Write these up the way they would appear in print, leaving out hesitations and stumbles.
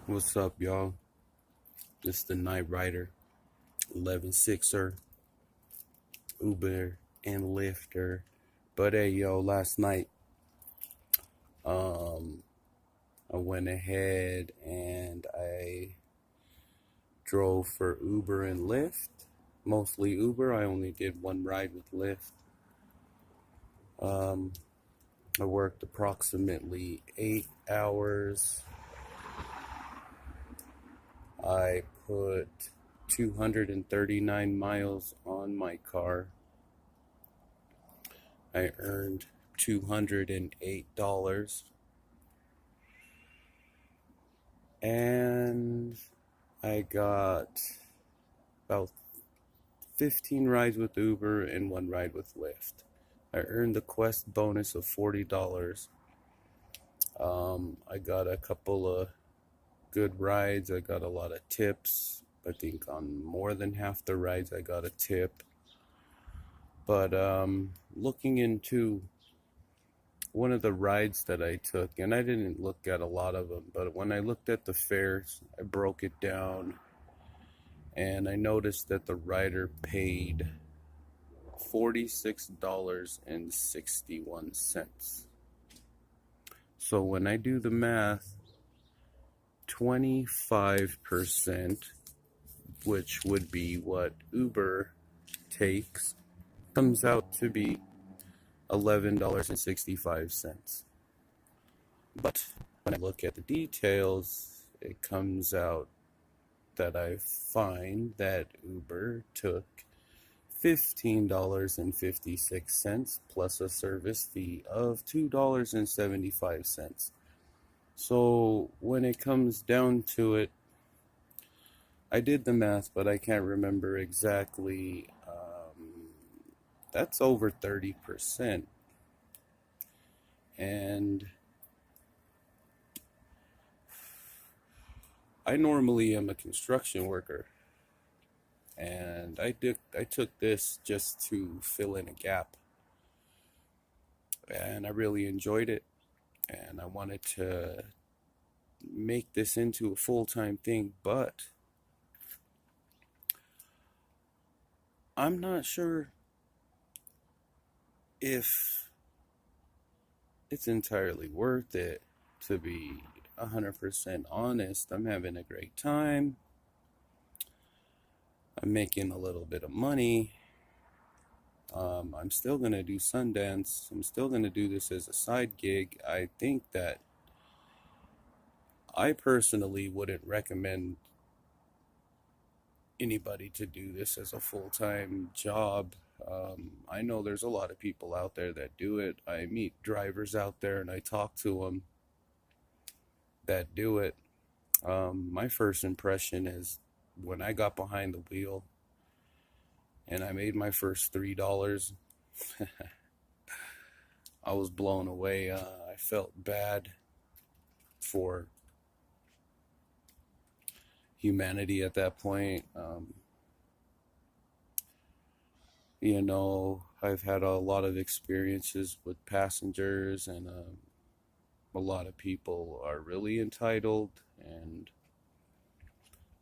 What's up, y'all? This the Night Rider, 11-6er, Uber and Lyfter. But hey, yo, last night, um, I went ahead and I drove for Uber and Lyft. Mostly Uber. I only did one ride with Lyft. Um, I worked approximately 8 hours. I put 239 miles on my car. I earned $208, and I got about 15 rides with Uber and one ride with Lyft. I earned the Quest bonus of $40. I got a couple of good rides. I got a lot of tips. I think on more than half the rides I got a tip. But looking into one of the rides that I took, and I didn't look at a lot of them, but when I looked at the fares, I broke it down and I noticed that the rider paid $46.61. So when I do the math, 25%, which would be what Uber takes, comes out to be $11.65. But when I look at the details, it comes out that I find that Uber took $15.56 plus a service fee of $2.75. So when it comes down to it, I did the math, but I can't remember exactly. That's over 30%. And I normally am a construction worker, and I took this just to fill in a gap, and I really enjoyed it, and I wanted to make this into a full-time thing, but I'm not sure if it's entirely worth it, to be 100% honest. I'm having a great time. I'm making a little bit of money. I'm still going to do Sundance. I'm still going to do this as a side gig. I think that I personally wouldn't recommend anybody to do this as a full-time job. I know there's a lot of people out there that do it. I meet drivers out there and I talk to them that do it. My first impression is when I got behind the wheel and I made my first $3, I was blown away. I felt bad for humanity at that point. I've had a lot of experiences with passengers, and a lot of people are really entitled, and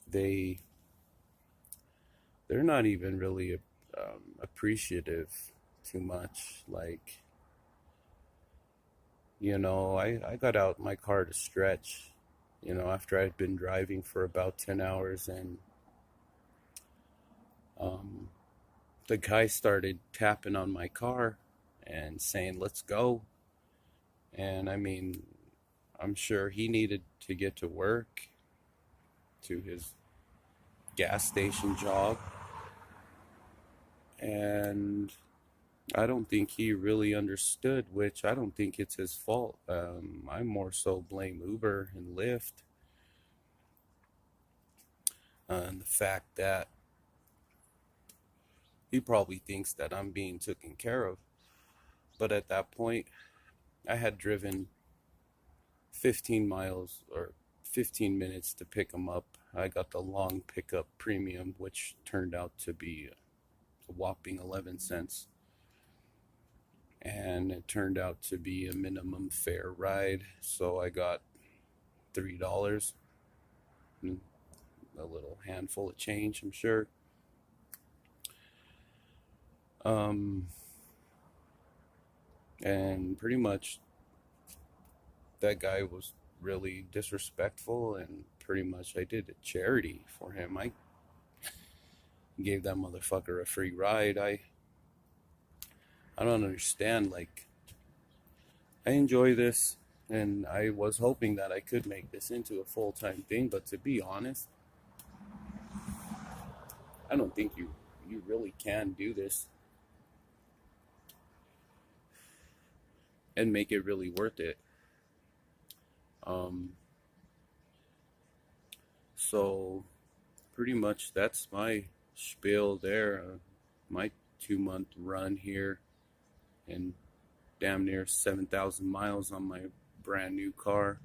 they're not even really appreciative too much. Like, I got out my car to stretch, after I'd been driving for about 10 hours, and the guy started tapping on my car and saying, "Let's go." And I mean, I'm sure he needed to get to work, to his gas station job. And I don't think he really understood, which I don't think it's his fault. I more so blame Uber and Lyft, and the fact that he probably thinks that I'm being taken care of. But at that point, I had driven 15 miles or 15 minutes to pick him up. I got the long pickup premium, which turned out to be a whopping 11 cents. And it turned out to be a minimum fare ride. So I got $3. a little handful of change, I'm sure. Um, and pretty much that guy was really disrespectful, and pretty much I did a charity for him. I gave that motherfucker a free ride. I don't understand. Like, I enjoy this, and I was hoping that I could make this into a full-time thing, but to be honest, I don't think you really can do this and make it really worth it. Um, so pretty much that's my spiel there. My 2 month run here, and damn near 7,000 miles on my brand new car.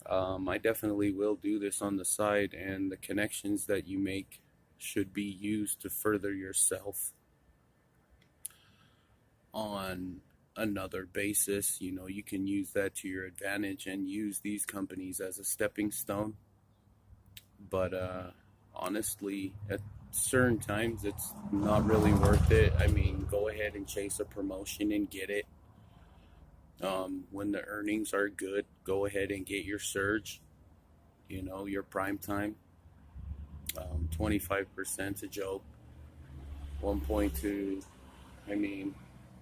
I definitely will do this on the side, and the connections that you make should be used to further yourself on another basis. You know, you can use that to your advantage and use these companies as a stepping stone. But honestly, at certain times, it's not really worth it. I mean, go ahead and chase a promotion and get it. When the earnings are good, go ahead and get your surge, you know, your prime time. 25% a joke. 1.2, I mean,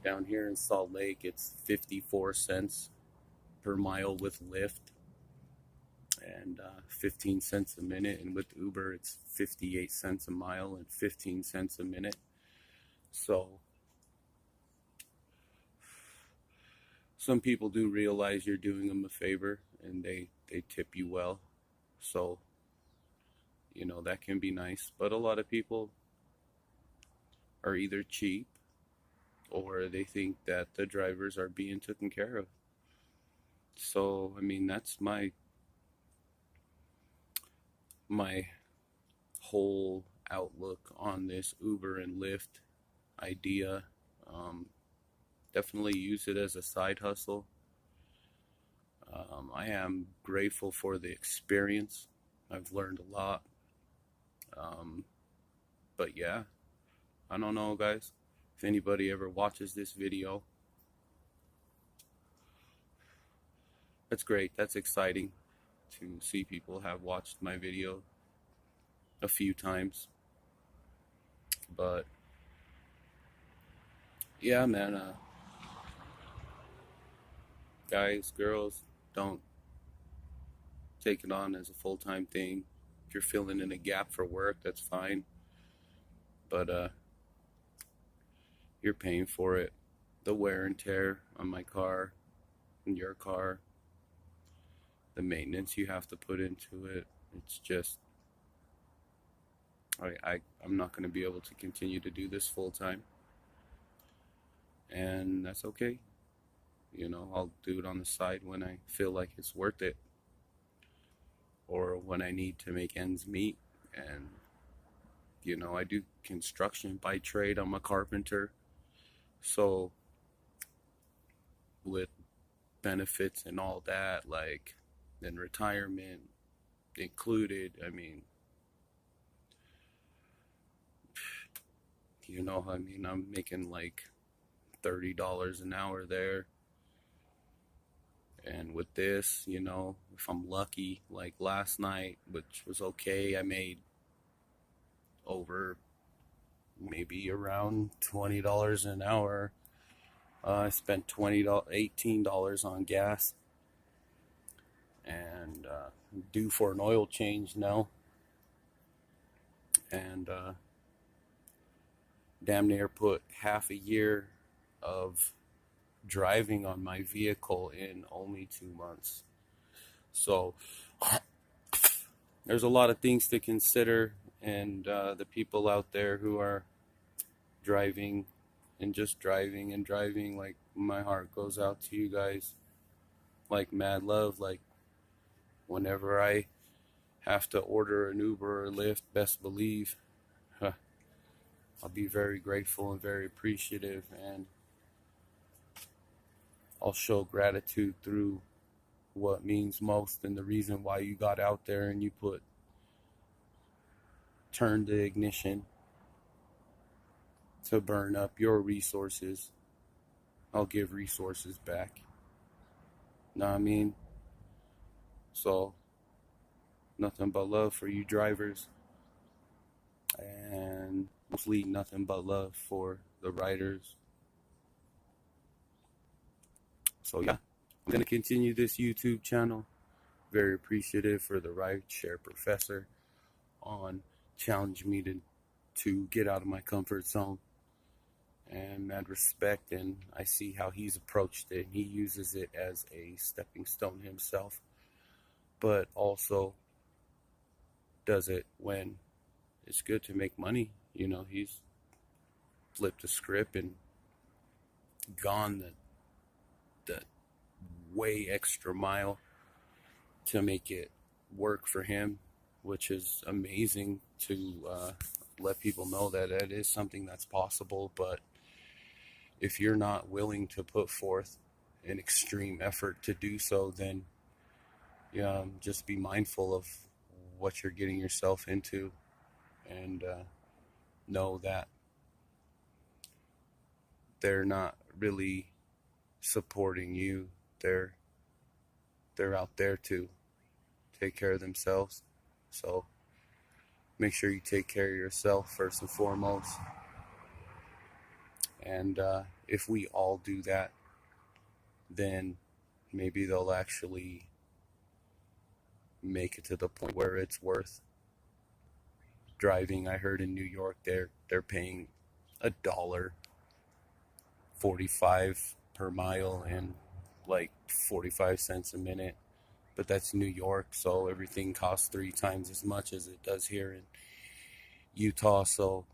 down here in Salt Lake, it's 54 cents per mile with Lyft, and 15 cents a minute. And with Uber, it's 58 cents a mile and 15 cents a minute. So some people do realize you're doing them a favor, and they tip you well. So, you know, that can be nice. But a lot of people are either cheap, or they think that the drivers are being taken care of. So, I mean, that's my whole outlook on this Uber and Lyft idea. Um, Definitely use it as a side hustle. I am grateful for the experience. I've learned a lot. Um, but yeah, I don't know, guys. If anybody ever watches this video, that's great. That's exciting to see people have watched my video a few times. But yeah, man, guys, girls, don't take it on as a full-time thing. If you're filling in a gap for work, that's fine. But you're paying for it. The wear and tear on my car and your car, the maintenance you have to put into it. It's just I'm not going to be able to continue to do this full time, and that's okay. You know, I'll do it on the side when I feel like it's worth it, or when I need to make ends meet. And you know, I do construction by trade. I'm a carpenter, so with benefits and all that, like, then retirement included, I mean, you know, I mean, I'm making like $30 an hour there. And with this, you know, if I'm lucky, like last night, which was okay, I made over maybe around $20 an hour. I spent $18 on gas, and due for an oil change now, and damn near put half a year of driving on my vehicle in only 2 months. So there's a lot of things to consider, and the people out there who are driving and just driving and driving, like, my heart goes out to you guys like mad love. Like, whenever I have to order an Uber or Lyft, best believe I'll be very grateful and very appreciative, and I'll show gratitude through what means most and the reason why you got out there and you turned the ignition to burn up your resources, I'll give resources back. Know what I mean? So, nothing but love for you drivers, and mostly nothing but love for the riders. So, yeah, I'm going to continue this YouTube channel. Very appreciative for the rideshare professor on challenging me to get out of my comfort zone. And mad respect, and I see how he's approached it. He uses it as a stepping stone himself, but also does it when it's good to make money. You know, he's flipped the script and gone the way extra mile to make it work for him, which is amazing to let people know that it is something that's possible. But if you're not willing to put forth an extreme effort to do so, then just be mindful of what you're getting yourself into, and know that they're not really supporting you. They're out there to take care of themselves. So make sure you take care of yourself first and foremost. And if we all do that, then maybe they'll actually make it to the point where it's worth driving. I heard in New York they're paying $1.45 per mile and like 45 cents a minute. But that's New York, so everything costs 3 times as much as it does here in Utah. So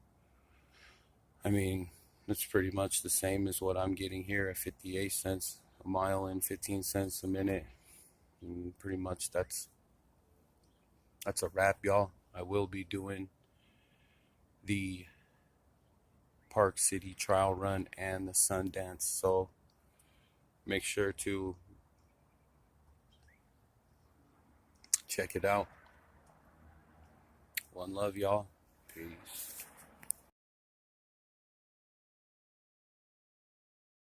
I mean, it's pretty much the same as what I'm getting here at 58 cents a mile and 15 cents a minute. And pretty much that's a wrap, y'all. I will be doing the Park City trial run and the Sundance, so make sure to check it out. One love, y'all. Peace.